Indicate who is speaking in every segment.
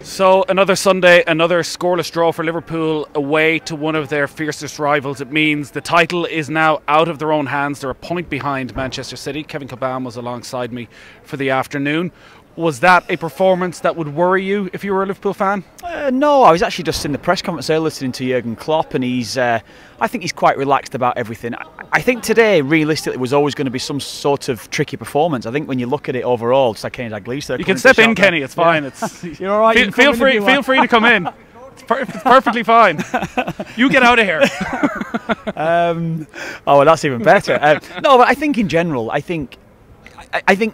Speaker 1: So another Sunday, another scoreless draw for Liverpool away to one of their fiercest rivals. It means the title is now out of their own hands. They're a point behind Manchester City. Kevin Kilbane was alongside me for the afternoon. Was that a performance that would worry you if you were a Liverpool fan?
Speaker 2: No, I was actually just in the press conference there listening to Jurgen Klopp, and I think he's quite relaxed about everything. I think today, realistically, was always going to be some sort of tricky performance. I think when you look at it overall, it's like Kenny Dalglish there.
Speaker 1: You can step in, Kenny. It's fine. It's
Speaker 2: you're all right.
Speaker 1: Feel free to come in. It's perfectly fine. You get out of here.
Speaker 2: Oh, well, that's even better. No, but I think in general, I think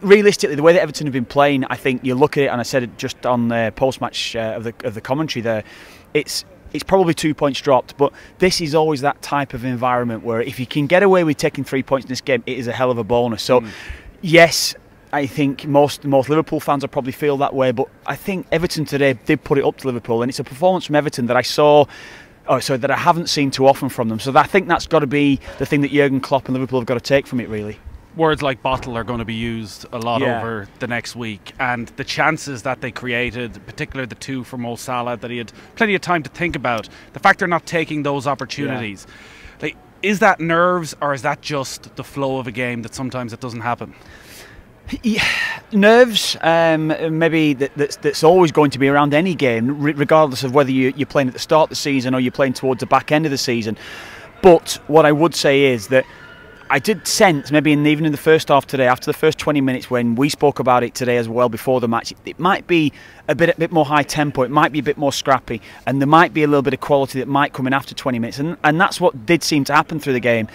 Speaker 2: realistically, the way that Everton have been playing, I think you look at it, and I said it just on the post-match of the commentary there, it's probably 2 points dropped, but this is always that type of environment where if you can get away with taking 3 points in this game, it is a hell of a bonus. So, yes, I think most Liverpool fans will probably feel that way, but I think Everton today did put it up to Liverpool, and it's a performance from Everton that that I haven't seen too often from them. So I think that's got to be the thing that Jurgen Klopp and Liverpool have got to take from it, really.
Speaker 1: Words like bottle are going to be used a lot over the next week, and the chances that they created, particularly the two for Mo Salah that he had plenty of time to think about, the fact they're not taking those opportunities, like, is that nerves or is that just the flow of a game that sometimes it doesn't happen?
Speaker 2: Yeah, nerves, maybe that's always going to be around any game, regardless of whether you're playing at the start of the season or you're playing towards the back end of the season. But what I would say is that I did sense, maybe even in the first half today, after the first 20 minutes when we spoke about it today as well before the match, it might be a bit more high tempo, it might be a bit more scrappy, and there might be a little bit of quality that might come in after 20 minutes. And that's what did seem to happen through the game.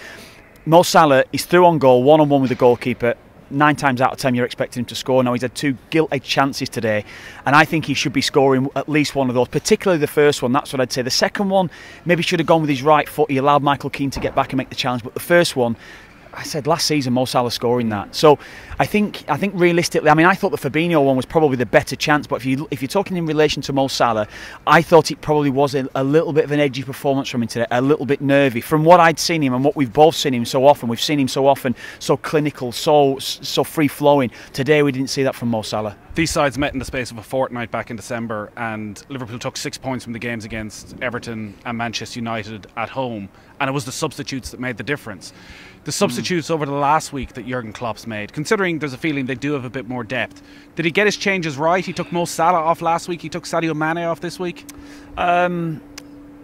Speaker 2: Mo Salah is through on goal, one-on-one with the goalkeeper. 9 times out of 10 you're expecting him to score. Now he's had 2 gilt-edged chances today, and I think he should be scoring at least one of those, particularly the first one. That's what I'd say. The second one maybe should have gone with his right foot. He allowed Michael Keane to get back and make the challenge, but the first one, I said last season Mo Salah scoring that. So I think realistically, I mean, I thought the Fabinho one was probably the better chance, but if you're talking in relation to Mo Salah, I thought it probably was a little bit of an edgy performance from him today, a little bit nervy. From what I'd seen him and what we've both seen him so often, we've seen him so often so clinical, so free-flowing. Today we didn't see that from Mo Salah.
Speaker 1: These sides met in the space of a fortnight back in December, and Liverpool took 6 points from the games against Everton and Manchester United at home, and it was the substitutes that made the difference. The substitutes over the last week that Jurgen Klopp's made, considering there's a feeling they do have a bit more depth. Did he get his changes right? He took Mo Salah off last week, he took Sadio Mane off this week?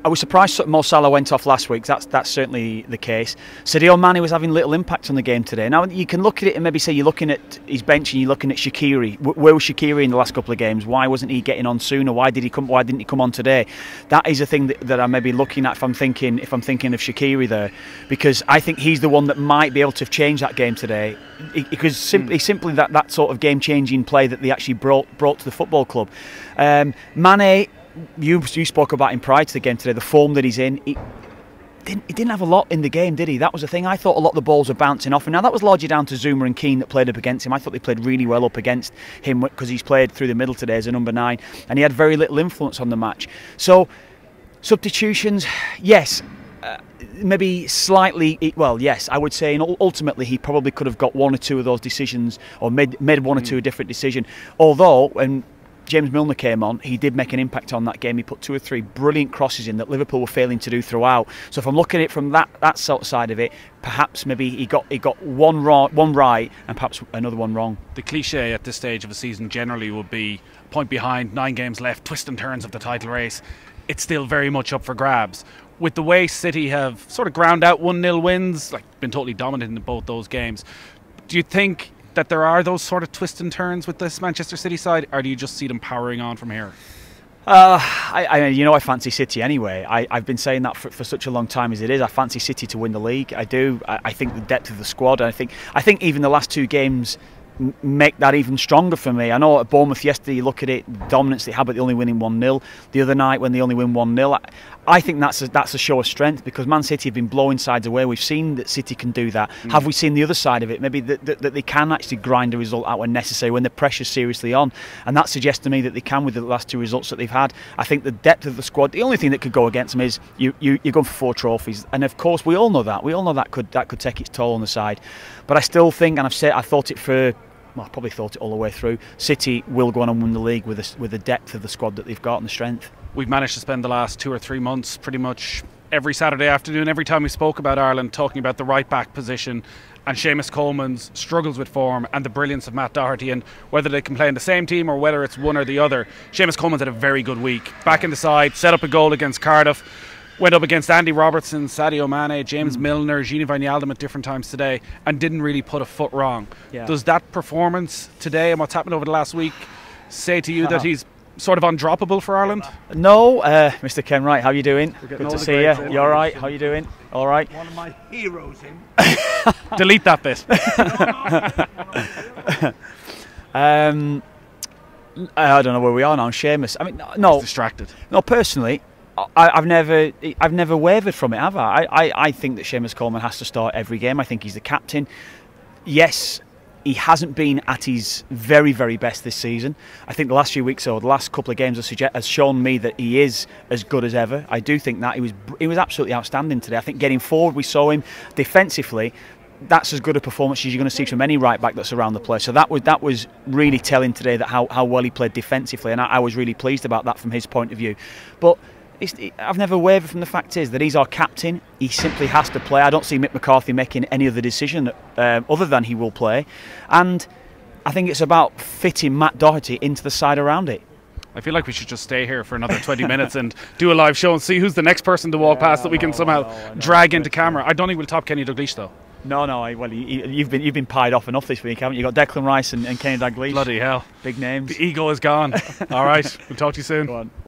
Speaker 2: I was surprised that Mo Salah went off last week. That's certainly the case. Sadio Mane was having little impact on the game today. Now you can look at it and maybe say you're looking at his bench and you're looking at Shaqiri. Where was Shaqiri in the last couple of games? Why wasn't he getting on sooner? Why didn't he come on today? That is a thing that I'm maybe looking at if I'm thinking of Shaqiri there, because I think he's the one that might be able to have changed that game today, because simply that sort of game-changing play that they actually brought to the football club. Mane, you spoke about him prior to the game today, the form that he's in. He didn't have a lot in the game, did he? That was the thing. I thought a lot of the balls were bouncing off, and now that was largely down to Zuma and Keane that played up against him. I thought they played really well up against him because he's played through the middle today as a number 9, and he had very little influence on the match. So substitutions, yes, maybe slightly. Well, yes, I would say, and ultimately he probably could have got 1 or 2 of those decisions, or made 1 or 2 a different decision. Although when James Milner came on, he did make an impact on that game. He put 2 or 3 brilliant crosses in that Liverpool were failing to do throughout. So if I'm looking at it from that sort of side of it, perhaps maybe he got one right and perhaps another one wrong.
Speaker 1: The cliche at this stage of a season generally would be point behind, 9 games left, twist and turns of the title race. It's still very much up for grabs. With the way City have sort of ground out 1-0 wins, like been totally dominant in both those games, do you think that there are those sort of twists and turns with this Manchester City side, or do you just see them powering on from here?
Speaker 2: I fancy City anyway. I've been saying that for such a long time as it is. I fancy City to win the league. I do. I think the depth of the squad. I think even the last 2 games make that even stronger for me. I know at Bournemouth yesterday, you look at it, the dominance they had, but they're only winning 1-0. The other night when they only win 1-0, I think that's a show of strength, because Man City have been blowing sides away. We've seen that City can do that. Have we seen the other side of it? Maybe that they can actually grind a result out when necessary, when the pressure's seriously on. And that suggests to me that they can with the last 2 results that they've had. I think the depth of the squad, the only thing that could go against them is you're going for 4 trophies. And of course, we all know that. We all know that could take its toll on the side. But I still think, and I thought it for well, I probably thought it all the way through. City will go on and win the league with the depth of the squad that they've got and the strength.
Speaker 1: We've managed to spend the last 2 or 3 months pretty much every Saturday afternoon, every time we spoke about Ireland, talking about the right back position and Seamus Coleman's struggles with form and the brilliance of Matt Doherty, and whether they can play in the same team or whether it's one or the other. Seamus Coleman's had a very good week. Back in the side, set up a goal against Cardiff, went up against Andy Robertson, Sadio Mane, James Milner, Gini Wijnaldum at different times today, and didn't really put a foot wrong.
Speaker 2: Yeah.
Speaker 1: Does that performance today and what's happened over the last week say to you that he's sort of undroppable for Ireland?
Speaker 2: No, Mr. Ken Wright, how you doing? Good to see you.
Speaker 3: In.
Speaker 2: You all right? How you doing? All right.
Speaker 3: One of my heroes in.
Speaker 1: Delete that bit.
Speaker 2: I don't know where we are now. Seamus. I mean, no.
Speaker 1: He's distracted.
Speaker 2: No, personally, I've never wavered from it, have I? I think that Seamus Coleman has to start every game. I think he's the captain. Yes, he hasn't been at his very, very best this season. I think the last few weeks or the last couple of games has shown me that he is as good as ever. I do think that he was absolutely outstanding today. I think getting forward, we saw him defensively. That's as good a performance as you're going to see from any right back that's around the place. So that was really telling today, that how well he played defensively, and I was really pleased about that from his point of view. But I've never wavered from the fact is that he's our captain. He simply has to play. I don't see Mick McCarthy making any other decision other than he will play. And I think it's about fitting Matt Doherty into the side around it.
Speaker 1: I feel like we should just stay here for another 20 minutes and do a live show and see who's the next person to walk past that we can somehow drag into camera. I don't think we'll top Kenny Dalglish though.
Speaker 2: No. Well, you've been pied off enough this week, haven't you? You've got Declan Rice and Kenny Dalglish.
Speaker 1: Bloody hell.
Speaker 2: Big names.
Speaker 1: The ego is gone. All right. We'll talk to you soon.
Speaker 2: Go on.